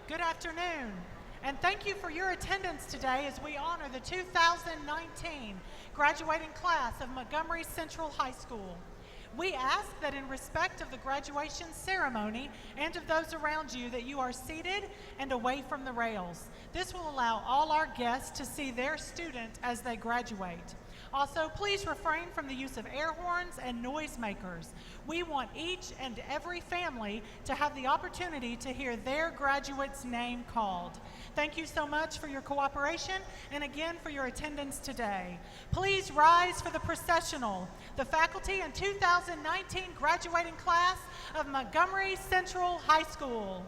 Good afternoon, and thank you for your attendance today as we honor the 2019 graduating class of Montgomery Central High School. We ask that in respect of the graduation ceremony and of those around you that you are seated and away from the rails. This will allow all our guests to see their student as they graduate. Also, please refrain from the use of air horns and noisemakers. We want each and every family to have the opportunity to hear their graduate's name called. Thank you so much for your cooperation and again for your attendance today. Please rise for the processional, the faculty and 2019 graduating class of Montgomery Central High School.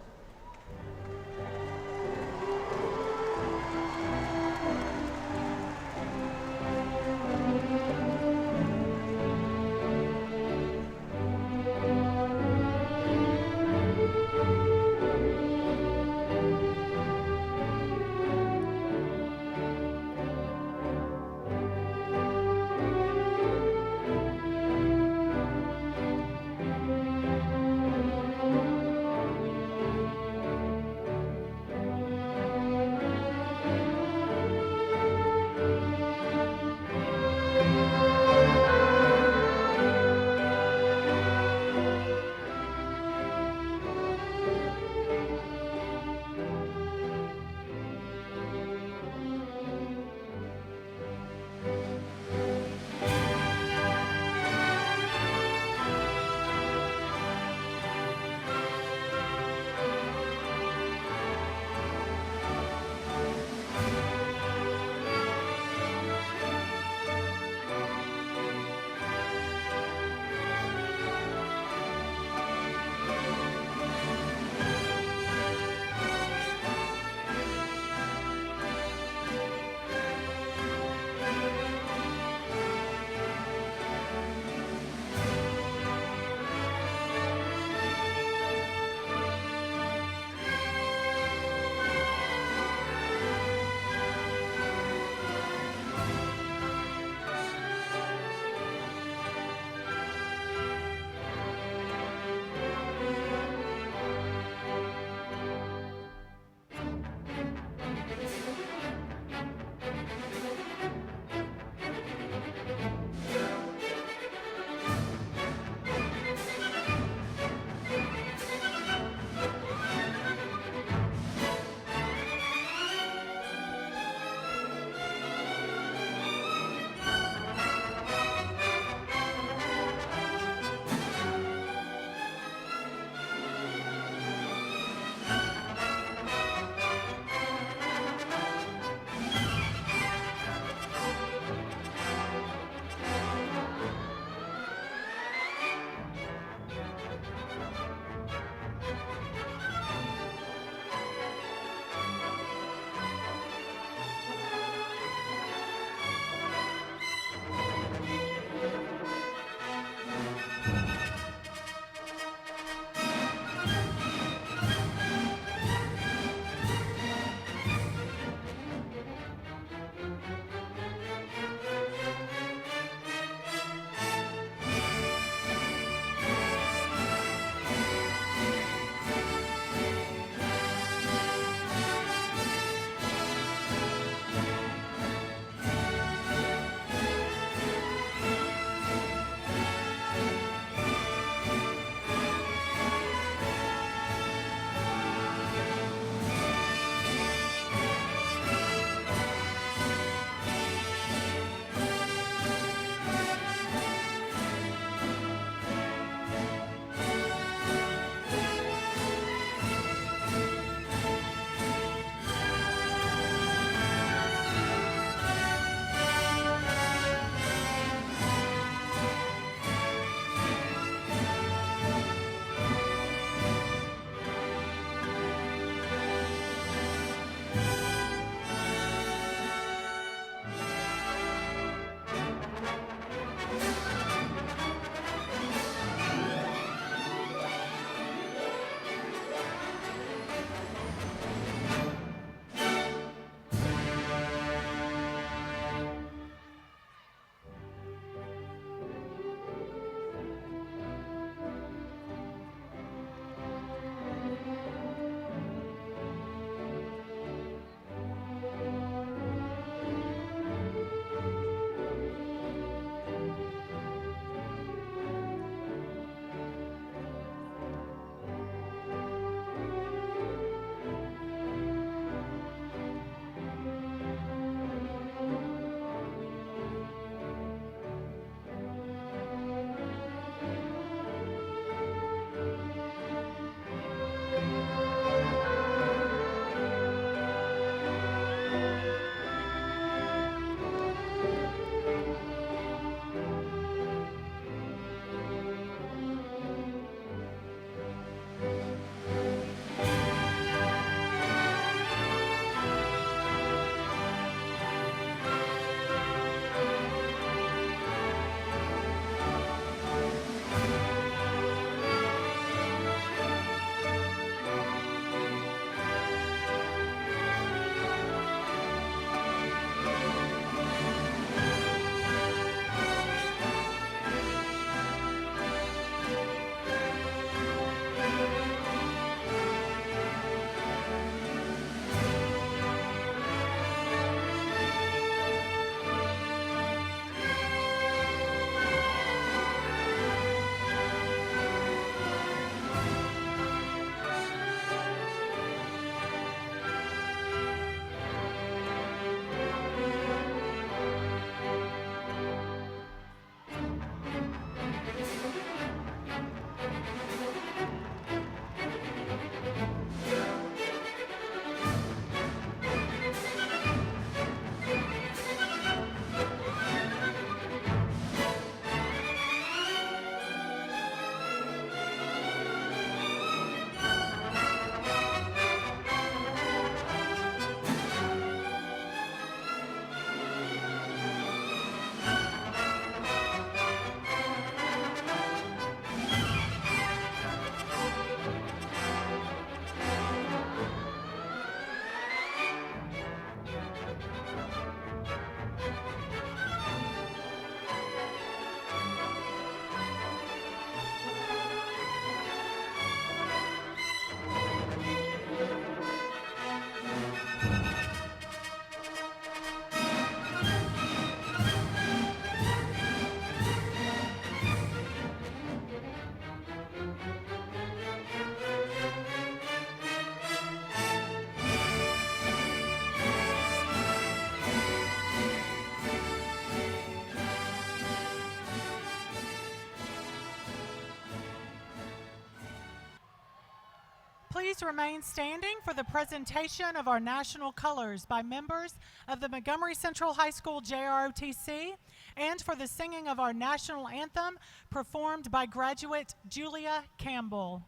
please remain standing for the presentation of our national colors by members of the Montgomery Central High School JROTC and for the singing of our national anthem performed by graduate Julia Campbell.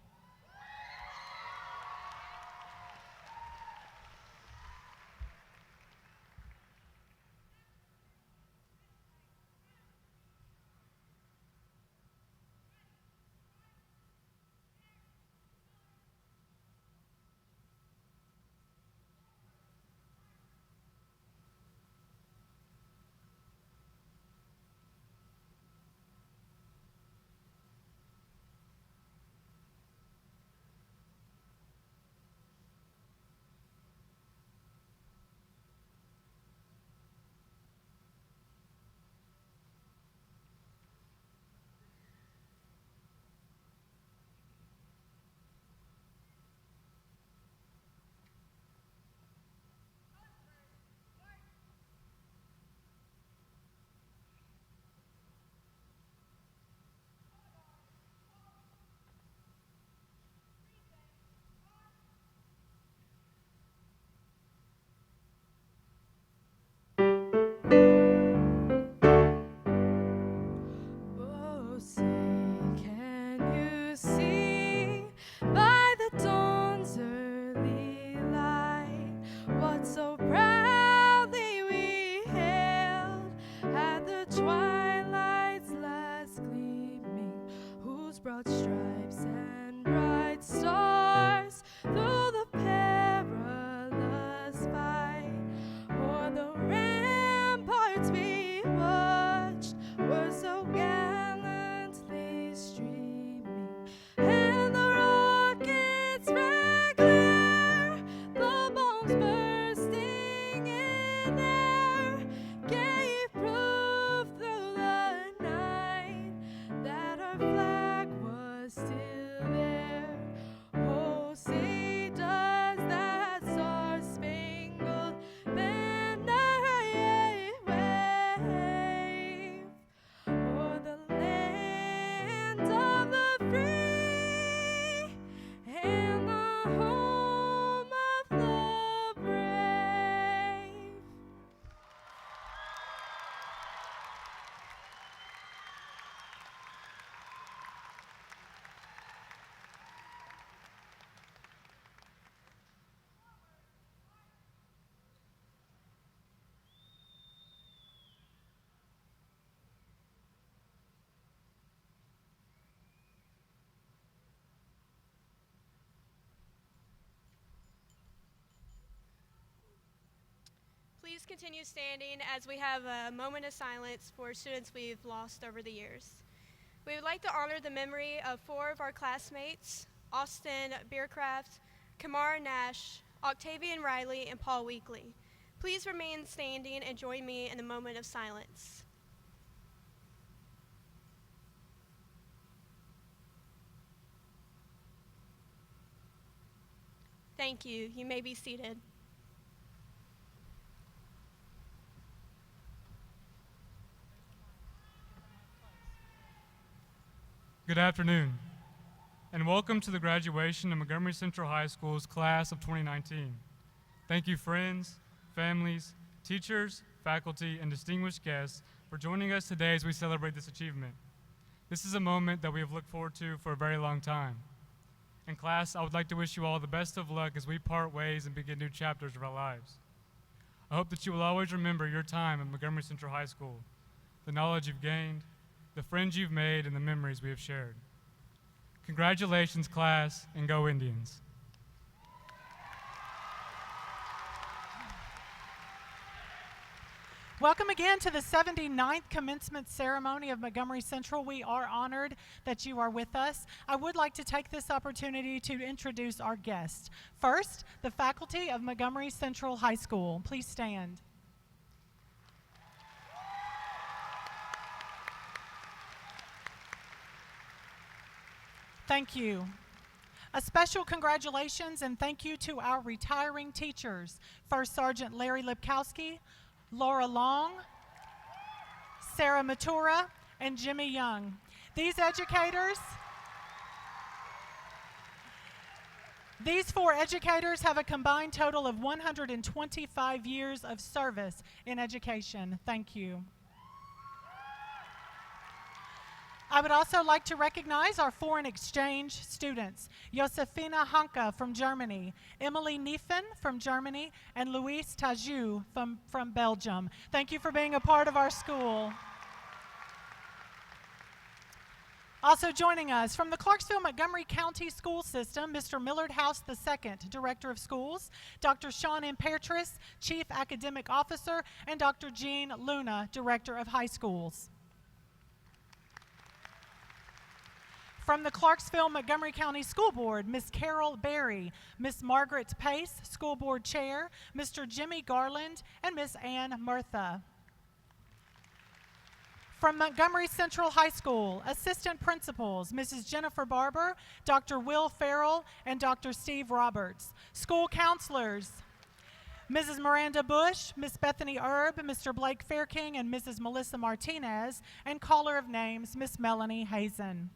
Please continue standing as we have a moment of silence for students we've lost over the years. We would like to honor the memory of 4 of our classmates, Austin Beercraft, Kamara Nash, Octavian Riley, and Paul Weekly. Please remain standing and join me in a moment of silence. Thank you. You may be seated. Good afternoon, and welcome to the graduation of Montgomery Central High School's class of 2019. Thank you, friends, families, teachers, faculty, and distinguished guests for joining us today as we celebrate this achievement. This is a moment that we have looked forward to for a very long time. In class, I would like to wish you all the best of luck as we part ways and begin new chapters of our lives. I hope that you will always remember your time at Montgomery Central High School, the knowledge you've gained, the friends you've made, and the memories we have shared. Congratulations, class, and go Indians. Welcome again to the 79th Commencement Ceremony of Montgomery Central. We are honored that you are with us. I would like to take this opportunity to introduce our guests. First, the faculty of Montgomery Central High School. Please stand. Thank you. A special congratulations and thank you to our retiring teachers, First Sergeant Larry Lipkowski, Laura Long, Sarah Matura, and Jimmy Young. These educators These 4 educators have a combined total of 125 years of service in education. Thank you. I would also like to recognize our foreign exchange students, Josefina Hanke from Germany, Emily Niefen from Germany, and Luis Tajou from Belgium. Thank you for being a part of our school. Also joining us from the Clarksville-Montgomery County School System, Mr. Millard House II, Director of Schools, Dr. Sean Imperatrice, Chief Academic Officer, and Dr. Jean Luna, Director of High Schools. From the Clarksville-Montgomery County School Board, Ms. Carol Berry, Ms. Margaret Pace, School Board Chair, Mr. Jimmy Garland, and Ms. Ann Murtha. From Montgomery Central High School, Assistant Principals, Mrs. Jennifer Barber, Dr. Will Farrell, and Dr. Steve Roberts. School Counselors, Mrs. Miranda Bush, Ms. Bethany Erb, Mr. Blake Fairking, and Mrs. Melissa Martinez, and Caller of Names, Ms. Melanie Hazen.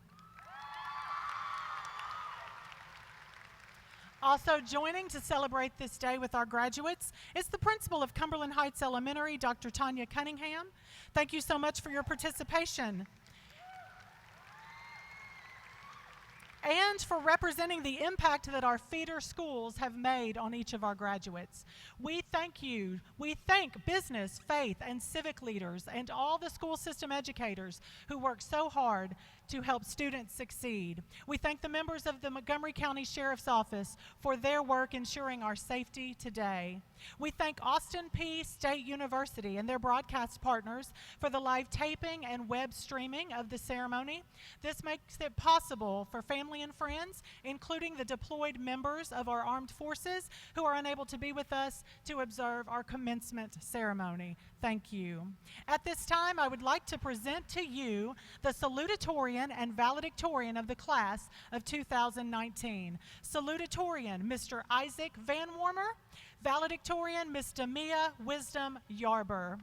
Also joining to celebrate this day with our graduates is the principal of Cumberland Heights Elementary, Dr. Tania Cunningham. Thank you so much for your participation. And for representing the impact that our feeder schools have made on each of our graduates. We thank you. We thank business, faith, and civic leaders and all the school system educators who work so hard to help students succeed. We thank the members of the Montgomery County Sheriff's Office for their work ensuring our safety today. We thank Austin Peay State University and their broadcast partners for the live taping and web streaming of the ceremony. This makes it possible for family and friends, including the deployed members of our armed forces who are unable to be with us to observe our commencement ceremony. Thank you. At this time, I would like to present to you the Salutatorian and Valedictorian of the class of 2019. Salutatorian, Mr. Isaac Van Warmer. Valedictorian, Ms. Demia Wisdom Yarber.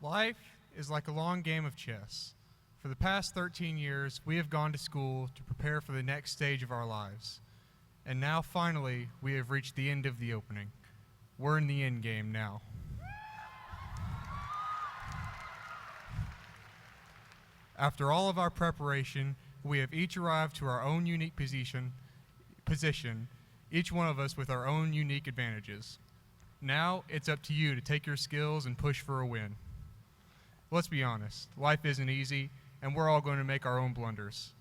Life is like a long game of chess. For the past 13 years, we have gone to school to prepare for the next stage of our lives. And now, finally, we have reached the end of the opening. We're in the end game now. After all of our preparation, we have each arrived to our own unique position, each one of us with our own unique advantages. Now, it's up to you to take your skills and push for a win. Let's be honest, life isn't easy, and we're all going to make our own blunders.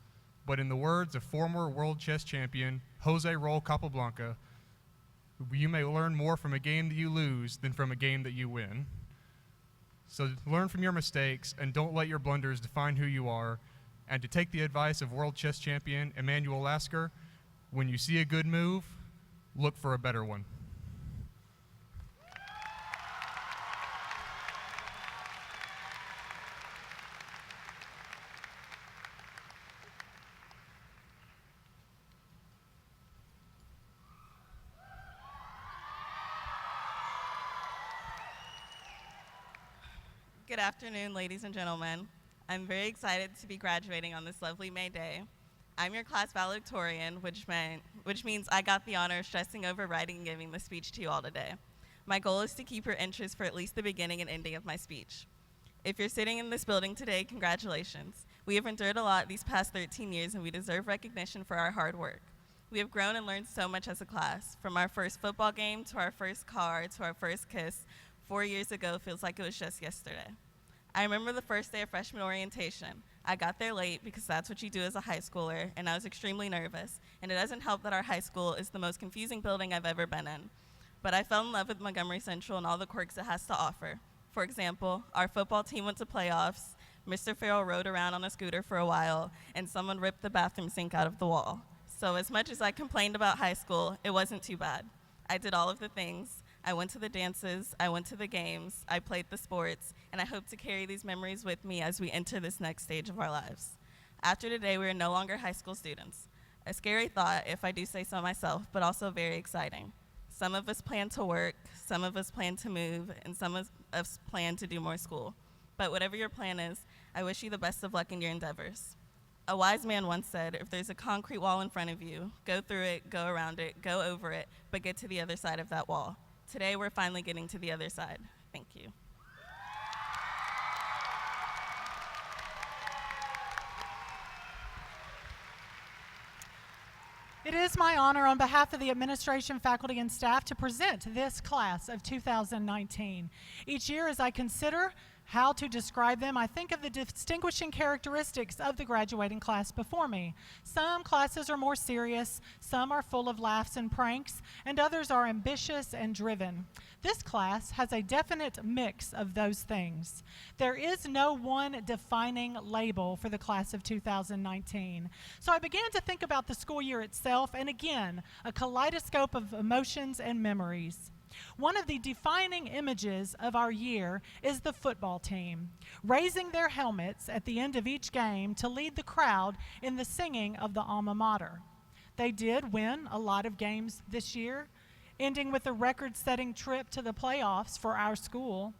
But in the words of former world chess champion Jose Roll Capablanca, you may learn more from a game that you lose than from a game that you win. So learn from your mistakes and don't let your blunders define who you are. And to take the advice of world chess champion Emmanuel Lasker, when you see a good move, look for a better one. Good afternoon, ladies and gentlemen. I'm very excited to be graduating on this lovely May day. I'm your class valedictorian, which means I got the honor of stressing over writing and giving the speech to you all today. My goal is to keep your interest for at least the beginning and ending of my speech. If you're sitting in this building today, congratulations. We have endured a lot these past 13 years, and we deserve recognition for our hard work. We have grown and learned so much as a class, from our first football game to our first car to our first kiss. 4 years ago feels like it was just yesterday. I remember the first day of freshman orientation. I got there late because that's what you do as a high schooler, and I was extremely nervous. And it doesn't help that our high school is the most confusing building I've ever been in. But I fell in love with Montgomery Central and all the quirks it has to offer. For example, our football team went to playoffs, Mr. Farrell rode around on a scooter for a while, and someone ripped the bathroom sink out of the wall. So as much as I complained about high school, it wasn't too bad. I did all of the things. I went to the dances, I went to the games, I played the sports, and I hope to carry these memories with me as we enter this next stage of our lives. After today, we are no longer high school students. A scary thought, if I do say so myself, but also very exciting. Some of us plan to work, some of us plan to move, and some of us plan to do more school. But whatever your plan is, I wish you the best of luck in your endeavors. A wise man once said, if there's a concrete wall in front of you, go through it, go around it, go over it, but get to the other side of that wall. Today, we're finally getting to the other side. Thank you. It is my honor on behalf of the administration, faculty, and staff to present this class of 2019. Each year, as I consider how to describe them, I think of the distinguishing characteristics of the graduating class before me. Some classes are more serious, some are full of laughs and pranks, and others are ambitious and driven. This class has a definite mix of those things. There is no one defining label for the class of 2019. So I began to think about the school year itself, and again, a kaleidoscope of emotions and memories. One of the defining images of our year is the football team, raising their helmets at the end of each game to lead the crowd in the singing of the alma mater. They did win a lot of games this year, ending with a record-setting trip to the playoffs for our school.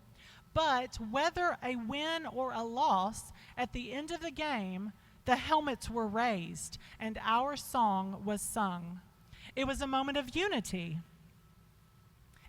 But whether a win or a loss, at the end of the game, the helmets were raised and our song was sung. It was a moment of unity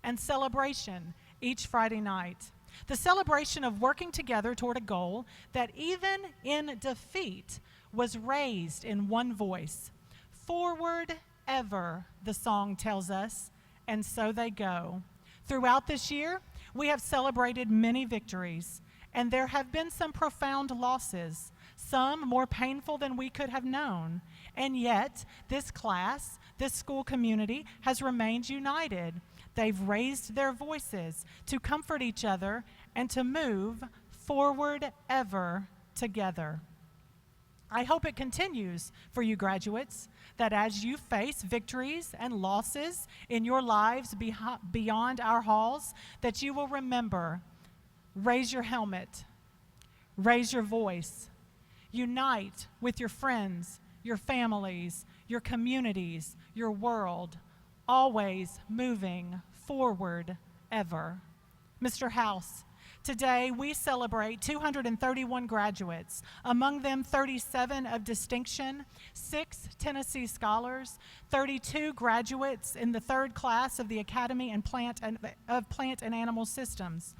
and celebration each Friday night. The celebration of working together toward a goal that even in defeat was raised in one voice. Forward ever, the song tells us, and so they go. Throughout this year, we have celebrated many victories, and there have been some profound losses, some more painful than we could have known. And yet, this class, this school community, has remained united. They've raised their voices to comfort each other and to move forward ever together. I hope it continues for you graduates, that as you face victories and losses in your lives beyond our halls, that you will remember, raise your helmet, raise your voice, unite with your friends, your families, your communities, your world, always moving forward ever. Mr. House, today we celebrate 231 graduates, among them 37 of distinction, 6 Tennessee scholars, 32 graduates in the third class of the Academy of Plant and Animal Systems.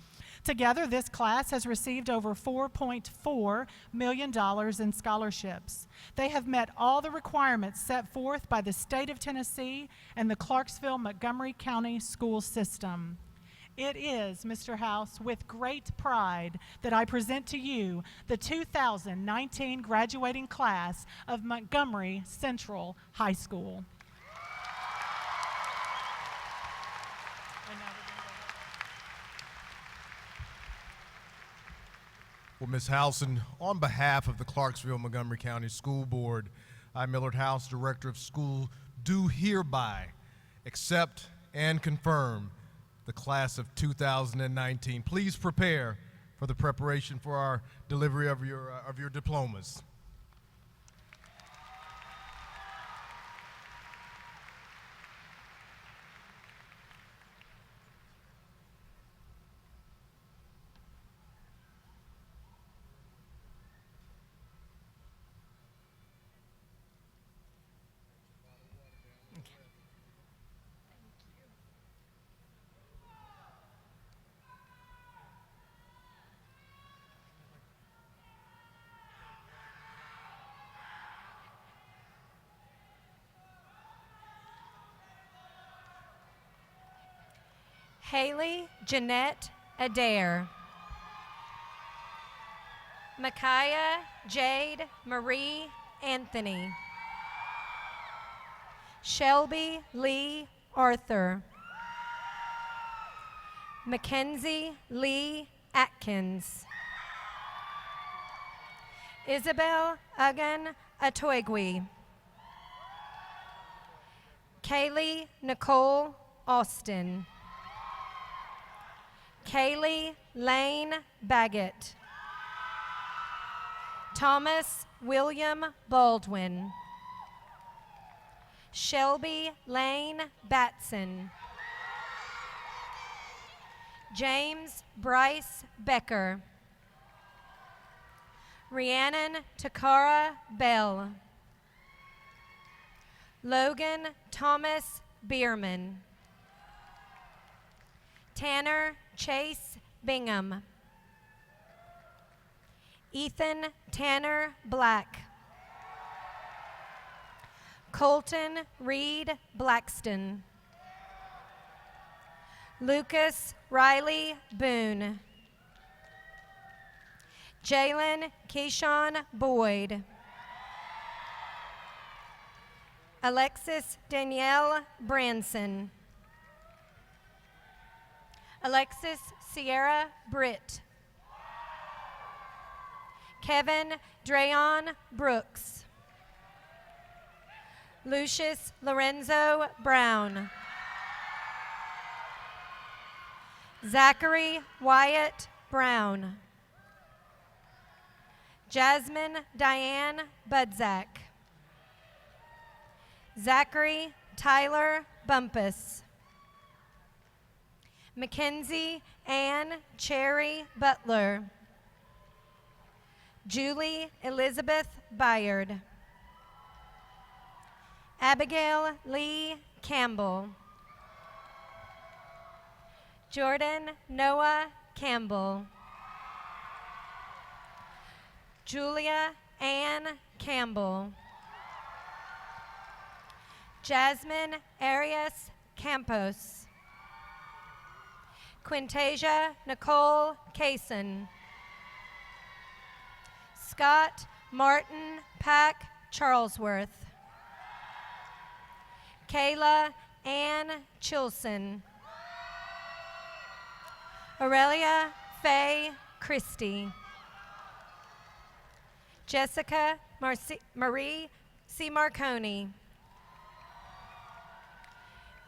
Together, this class has received over $4.4 million in scholarships. They have met all the requirements set forth by the state of Tennessee and the Clarksville-Montgomery County school system. It is, Mr. House, with great pride that I present to you the 2019 graduating class of Montgomery Central High School. Well, Ms. Howson, on behalf of the Clarksville-Montgomery County School Board, I, Millard House, Director of School, do hereby accept and confirm the class of 2019. Please prepare for the preparation for our delivery of your diplomas. Haley Jeanette Adair. Micaiah Jade Marie Anthony. Shelby Lee Arthur. Mackenzie Lee Atkins. Isabel Ugan Atoigwe. Kaylee Nicole Austin. Kaylee Lane Baggett. Thomas William Baldwin. Shelby Lane Batson. James Bryce Becker. Rhiannon Takara Bell. Logan Thomas Bierman. Tanner Chase Bingham. Ethan Tanner Black. Colton Reed Blackston. Lucas Riley Boone. Jalen Keyshawn Boyd. Alexis Danielle Branson. Alexis Sierra Britt. Kevin Drayon Brooks. Lucius Lorenzo Brown. Zachary Wyatt Brown. Jasmine Diane Budzak. Zachary Tyler Bumpus. Mackenzie Ann Cherry Butler. Julie Elizabeth Byard. Abigail Lee Campbell. Jordan Noah Campbell. Julia Ann Campbell. Jasmine Arias Campos. Quintasia Nicole Kaysen. Scott Martin Pack Charlesworth. Kayla Ann Chilson. Aurelia Faye Christie. Jessica Marie C. Marconi.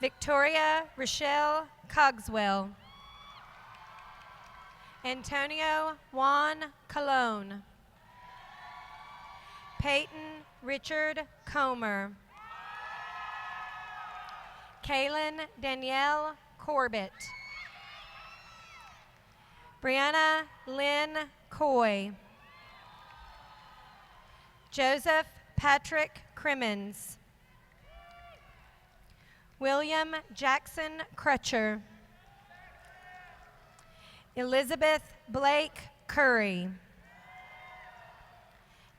Victoria Rochelle Cogswell. Antonio Juan Colon. Peyton Richard Comer. Kaylin Danielle Corbett. Brianna Lynn Coy. Joseph Patrick Crimmins. William Jackson Crutcher. Elizabeth Blake Curry.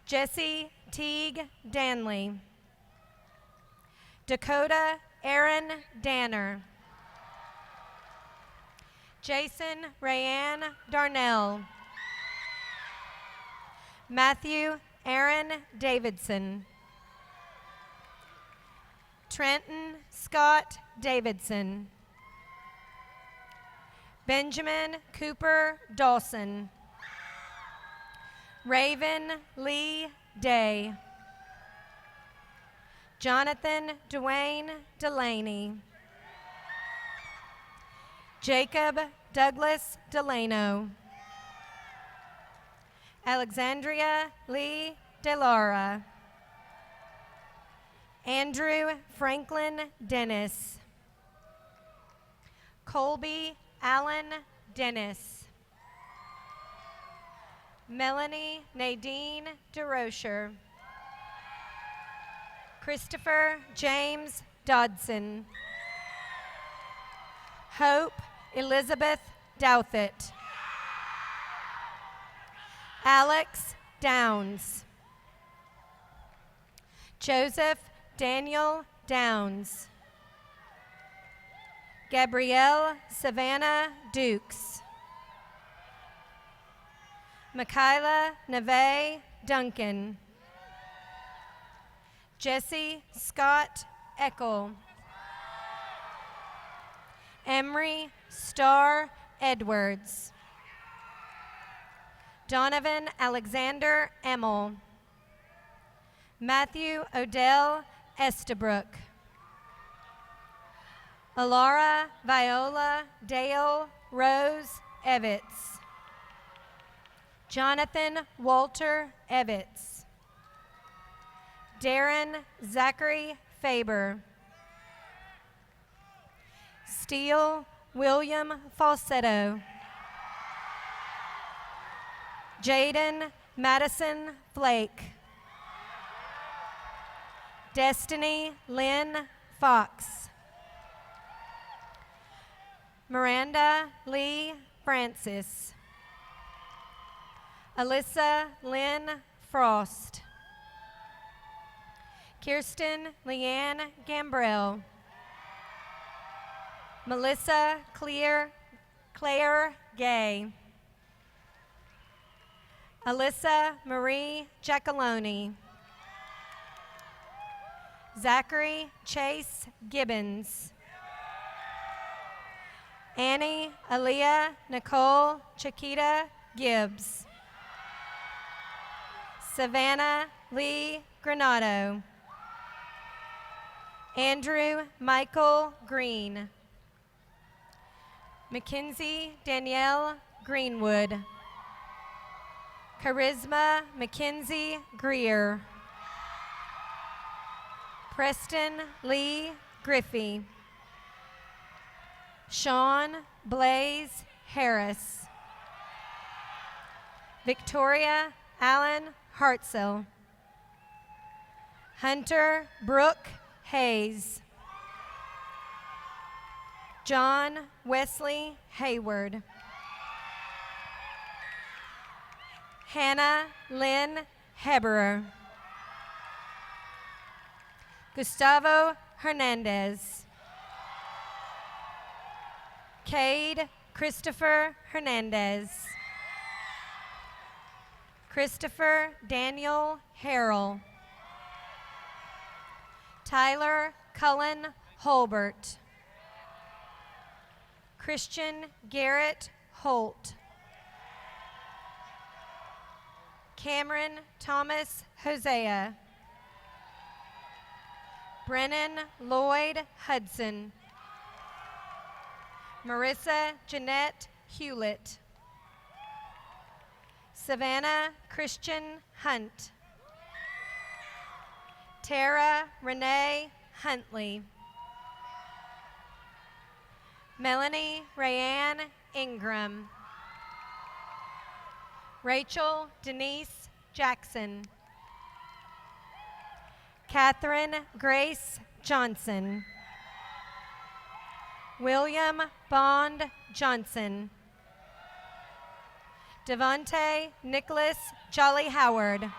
Jesse Teague Danley. Dakota Aaron Danner. Jason Rayanne Darnell. Matthew Aaron Davidson. Trenton Scott Davidson. Benjamin Cooper Dawson. Raven Lee Day. Jonathan Dwayne Delaney. Jacob Douglas Delano. Alexandria Lee DeLara. Andrew Franklin Dennis. Colby Allen Dennis. Melanie Nadine DeRocher. Christopher James Dodson. Hope Elizabeth Douthit. Alex Downs. Joseph Daniel Downs. Gabrielle Savannah Dukes. Michaela Neve Duncan. Jesse Scott Eckel. Emery Starr Edwards. Donovan Alexander Emmel. Matthew Odell Estabrook. Alara Viola Dale Rose Evitz. Jonathan Walter Evitz. Darren Zachary Faber. Steele William Falsetto. Jaden Madison Flake. Destiny Lynn Fox. Miranda Lee Francis. Alyssa Lynn Frost. Kirsten Leanne Gambrell. Melissa Claire Gay. Alyssa Marie Giacalone. Zachary Chase Gibbons. Annie Aaliyah Nicole Chiquita Gibbs. Savannah Lee Granado. Andrew Michael Green. Mackenzie Danielle Greenwood. Charisma Mackenzie Greer. Preston Lee Griffey. Sean Blaze Harris. Victoria Allen Hartzell. Hunter Brooke Hayes. John Wesley Hayward. Hannah Lynn Heberer. Gustavo Hernandez. Cade Christopher Hernandez. Christopher Daniel Harrell. Tyler Cullen Holbert. Christian Garrett Holt. Cameron Thomas Hosea. Brennan Lloyd Hudson. Marissa Jeanette Hewlett. Savannah Christian Hunt. Tara Renee Huntley. Melanie Rayanne Ingram. Rachel Denise Jackson. Catherine Grace Johnson. William Bond Johnson. Devontae Nicholas Jolly Howard.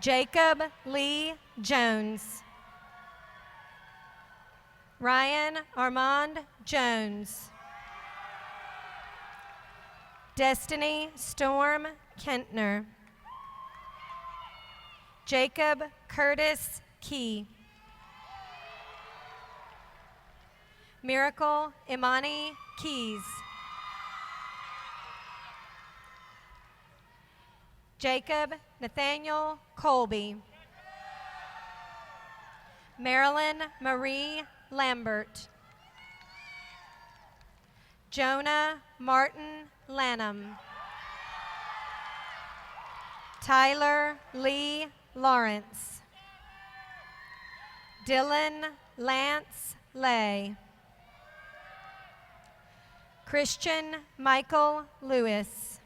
Jacob Lee Jones. Ryan Armand Jones. Destiny Storm Kentner. Jacob Curtis Key. Miracle Imani Keys. Jacob Nathaniel Colby. Marilyn Marie Lambert. Jonah Martin Lanham. Tyler Lee Lawrence. Dylan Lance Lay. Christian Michael Lewis.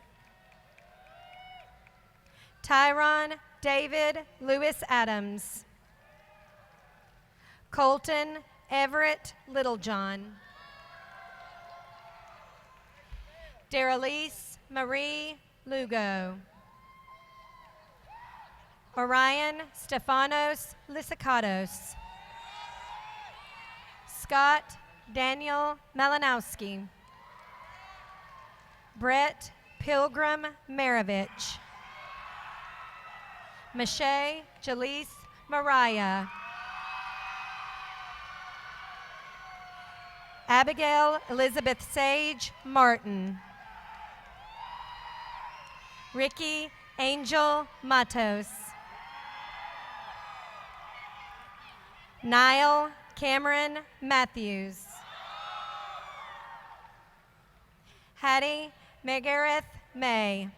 Tyron David Lewis Adams. Colton Everett Littlejohn. Darelise Marie Lugo. Orion Stefanos Lysicatos. Scott Daniel Malinowski. Brett Pilgrim Maravich. Mache Jalise Mariah. Abigail Elizabeth Sage Martin. Ricky Angel Matos. Niall Cameron Matthews. Hattie Megareth May.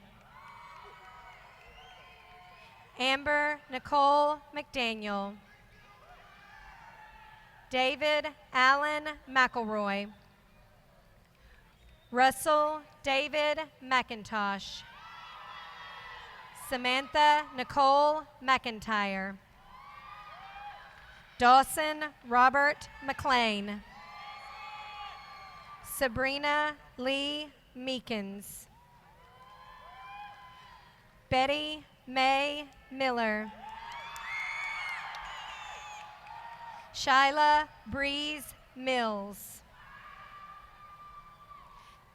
Amber Nicole McDaniel. David Allen McElroy. Russell David McIntosh. Samantha Nicole McIntyre. Dawson Robert McLean. Sabrina Lee Meekins. Betty Mae Miller. Shyla Breeze Mills.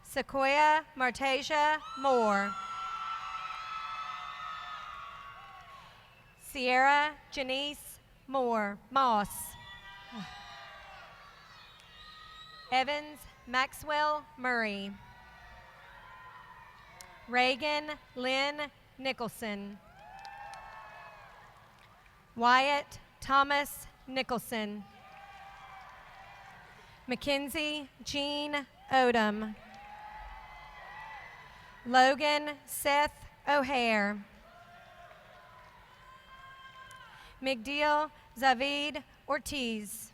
Sequoia Martasia Moore. Sierra Janice Moss. Evans Maxwell Murray. Reagan Lynn Nicholson. Wyatt Thomas Nicholson. Mackenzie Jean Odom. Logan Seth O'Hare. Migdeal Zavid Ortiz.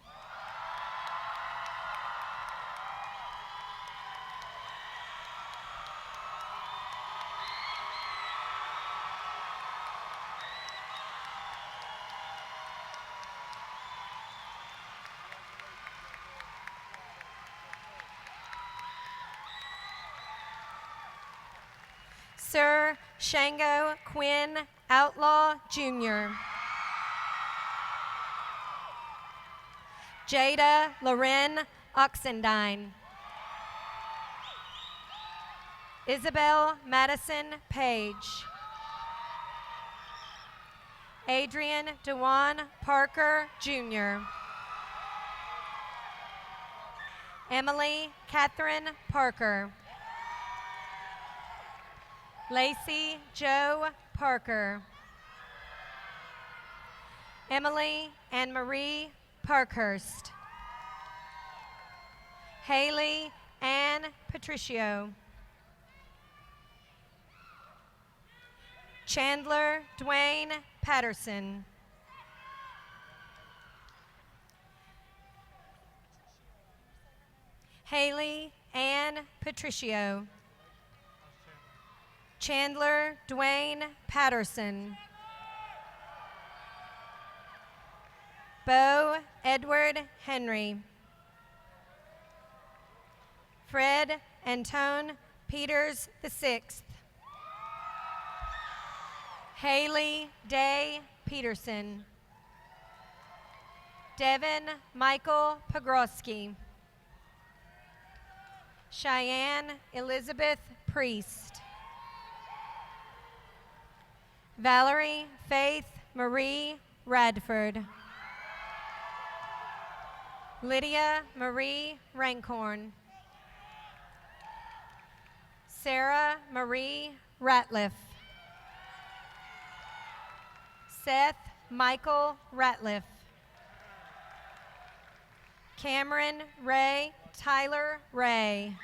Sir Shango Quinn Outlaw, Jr. Jada Loren Oxendine. Isabel Madison Page. Adrian Dewan Parker, Jr. Emily Catherine Parker. Lacey Joe Parker. Emily Anne Marie Parkhurst. Haley Ann Patricio. Chandler Dwayne Patterson. Haley Ann Patricio. Chandler Dwayne Patterson. Bo Edward Henry. Fred Antone Peters VI. Haley Day Peterson. Devin Michael Pogrosky. Cheyenne Elizabeth Priest. Valerie Faith Marie Radford. Lydia Marie Rancorn. Sarah Marie Ratliff. Seth Michael Ratliff. Cameron Ray Tyler Ray.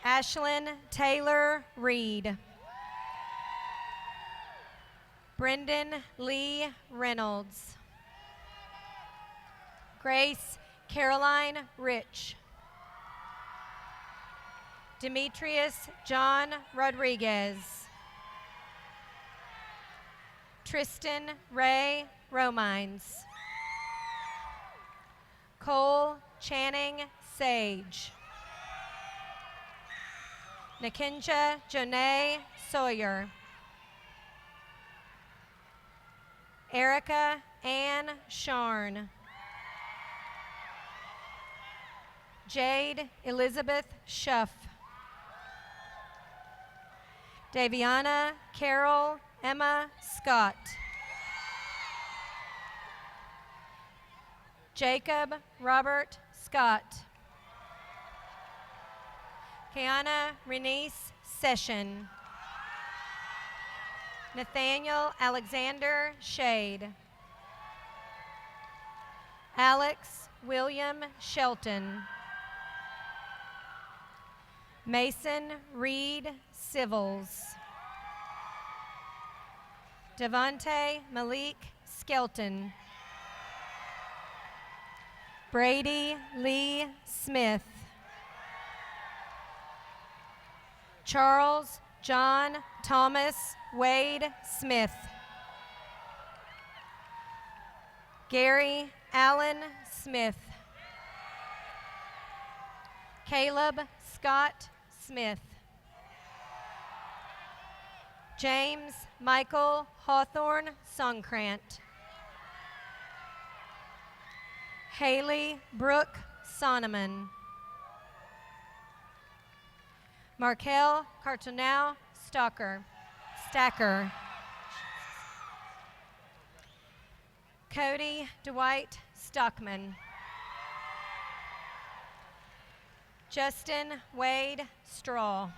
Ashlyn Taylor Reed. Brendan Lee Reynolds. Grace Caroline Rich. Demetrius John Rodriguez. Tristan Ray Romines. Cole Channing Sage. Nakinja Janae Sawyer. Erica Ann Sharn. Jade Elizabeth Schuff. Daviana Carol Emma Scott. Jacob Robert Scott. Kiana Renice Session. Nathaniel Alexander Shade. Alex William Shelton. Mason Reed Civils. Devontae Malik Skelton. Brady Lee Smith. Charles John Thomas Wade Smith. Gary Allen Smith. Caleb Scott Smith. James Michael Hawthorne Songkrant. Haley Brooke Sonneman. Markel Cartonow Stacker. Cody Dwight Stockman. Justin Wade Straw.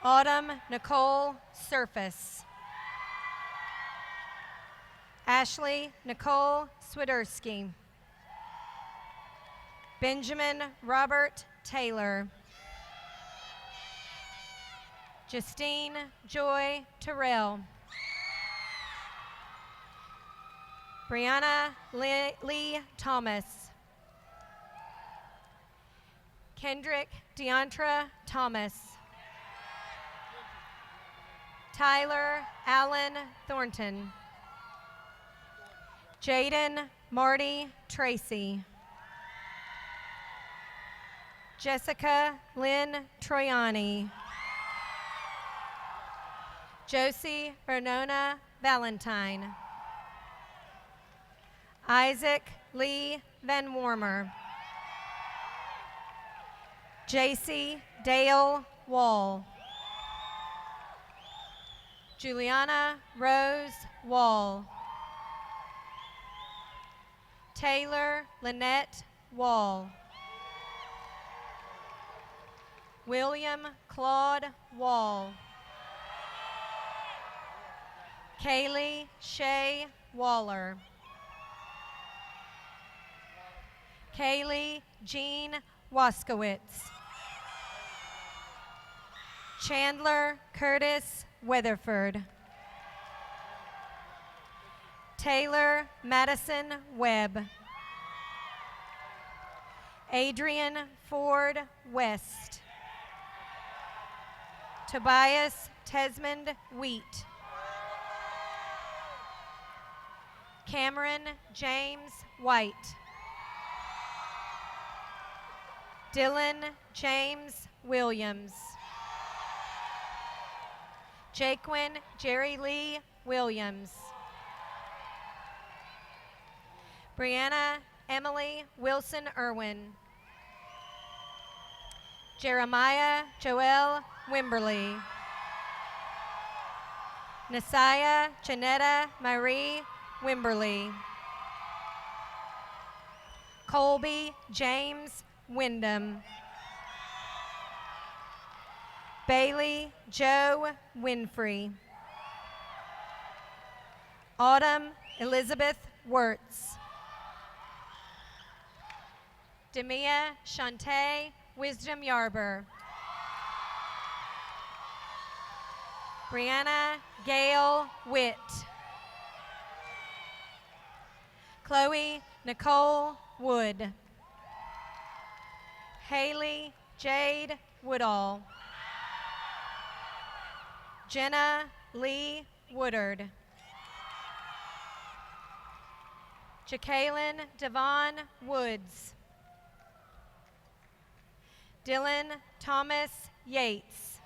Autumn Nicole Surface. Ashley Nicole Swiderski. Benjamin Robert Taylor. Justine Joy Terrell. Brianna Lee Thomas. Kendrick Deontra Thomas. Tyler Allen Thornton. Jaden Marty Tracy. Jessica Lynn Troiani. Josie Vernona Valentine. Isaac Lee Van Warmer. JC Dale Wall. Juliana Rose Wall. Taylor Lynette Wall. William Claude Wall. Kaylee Shay Waller. Kaylee Jean Waskowitz. Chandler Curtis Weatherford. Taylor Madison Webb. Adrian Ford West. Tobias Tesmond Wheat. Cameron James White. Dylan James Williams. Jaquin Jerry Lee Williams. Brianna Emily Wilson Irwin. Jeremiah Joel Wimberly. Nasiah Janetta Marie Wimberly. Colby James Wyndham. Bailey Joe Winfrey. Autumn Elizabeth Wirtz. Demia Shantae Wisdom Yarber. Brianna Gail Witt. Chloe Nicole Wood. Haley Jade Woodall. Jenna Lee Woodard. Jacqueline Devon Woods. Dylan Thomas Yates.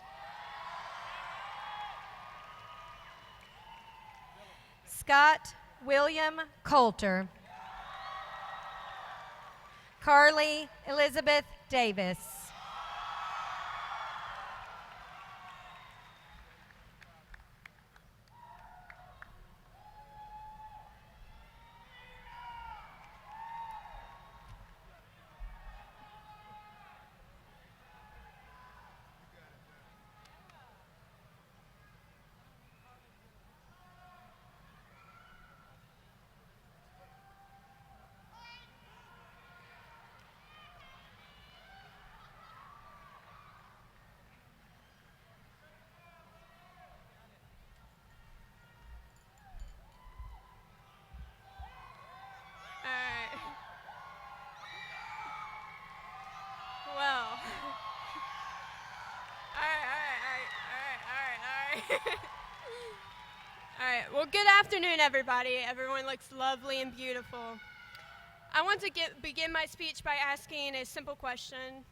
Scott William Coulter. Carly Elizabeth Davis. All right, well, good afternoon, everybody. Everyone looks lovely and beautiful. I want to begin my speech by asking a simple question.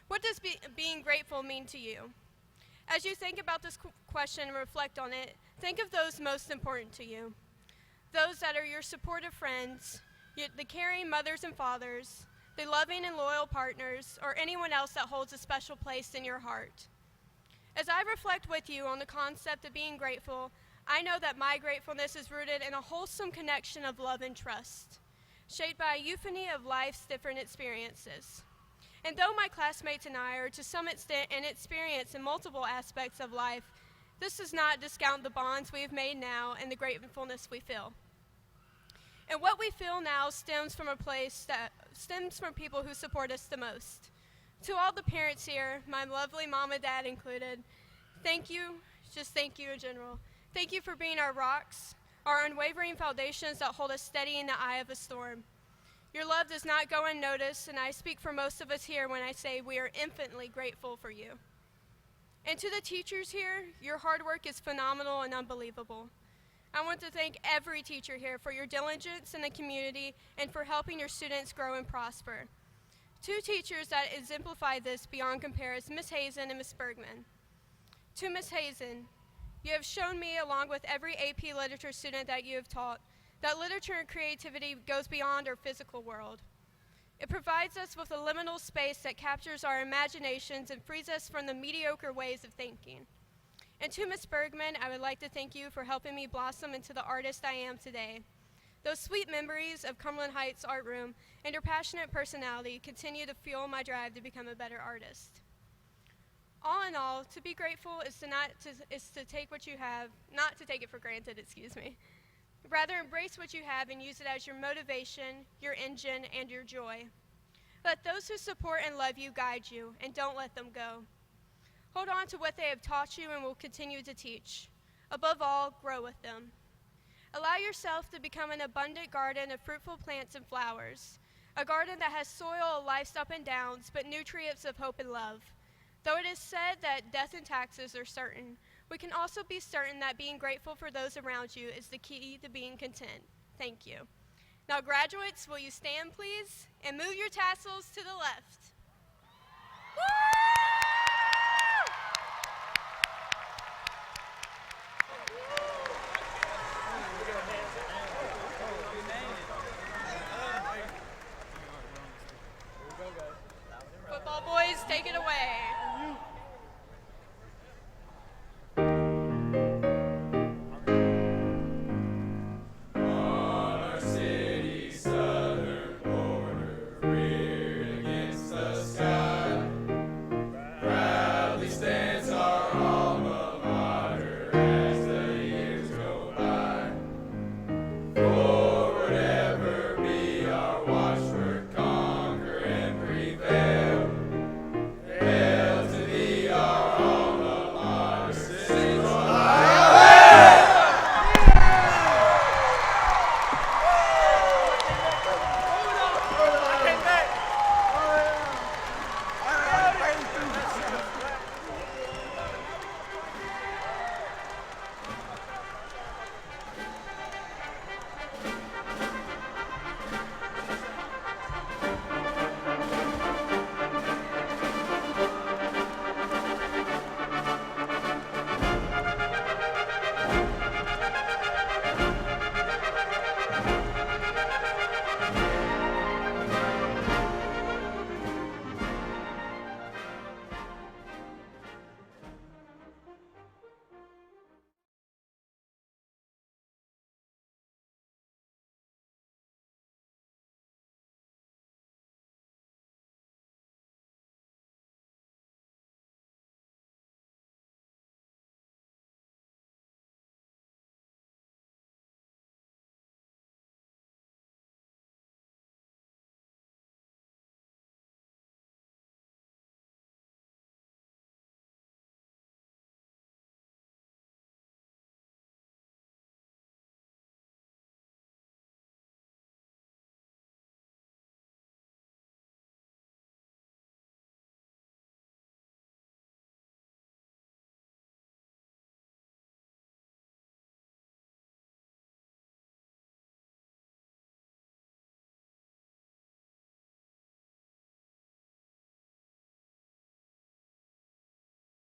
What does being grateful mean to you? As you think about this question and reflect on it, think of those most important to you. Those that are your supportive friends, the caring mothers and fathers, the loving and loyal partners, or anyone else that holds a special place in your heart. As I reflect with you on the concept of being grateful, I know that my gratefulness is rooted in a wholesome connection of love and trust, shaped by a euphony of life's different experiences. And though my classmates and I are to some extent inexperienced in multiple aspects of life, this does not discount the bonds we have made now and the gratefulness we feel. And what we feel now stems from people who support us the most. To all the parents here, my lovely mom and dad included, thank you, just thank you in general. Thank you for being our rocks, our unwavering foundations that hold us steady in the eye of a storm. Your love does not go unnoticed, and I speak for most of us here when I say we are infinitely grateful for you. And to the teachers here, your hard work is phenomenal and unbelievable. I want to thank every teacher here for your diligence in the community and for helping your students grow and prosper. Two teachers that exemplify this beyond compare is Ms. Hazen and Ms. Bergman. To Ms. Hazen, you have shown me, along with every AP literature student that you have taught, that literature and creativity goes beyond our physical world. It provides us with a liminal space that captures our imaginations and frees us from the mediocre ways of thinking. And to Ms. Bergman, I would like to thank you for helping me blossom into the artist I am today. Those sweet memories of Cumberland Heights Art Room and your passionate personality continue to fuel my drive to become a better artist. All in all, to be grateful is to take what you have, not to take it for granted, Rather, embrace what you have and use it as your motivation, your engine, and your joy. Let those who support and love you guide you, and don't let them go. Hold on to what they have taught you and will continue to teach. Above all, grow with them. Allow yourself to become an abundant garden of fruitful plants and flowers, a garden that has soil of life's up and downs, but nutrients of hope and love. Though it is said that death and taxes are certain, we can also be certain that being grateful for those around you is the key to being content. Thank you. Now, graduates, will you stand, please, and move your tassels to the left?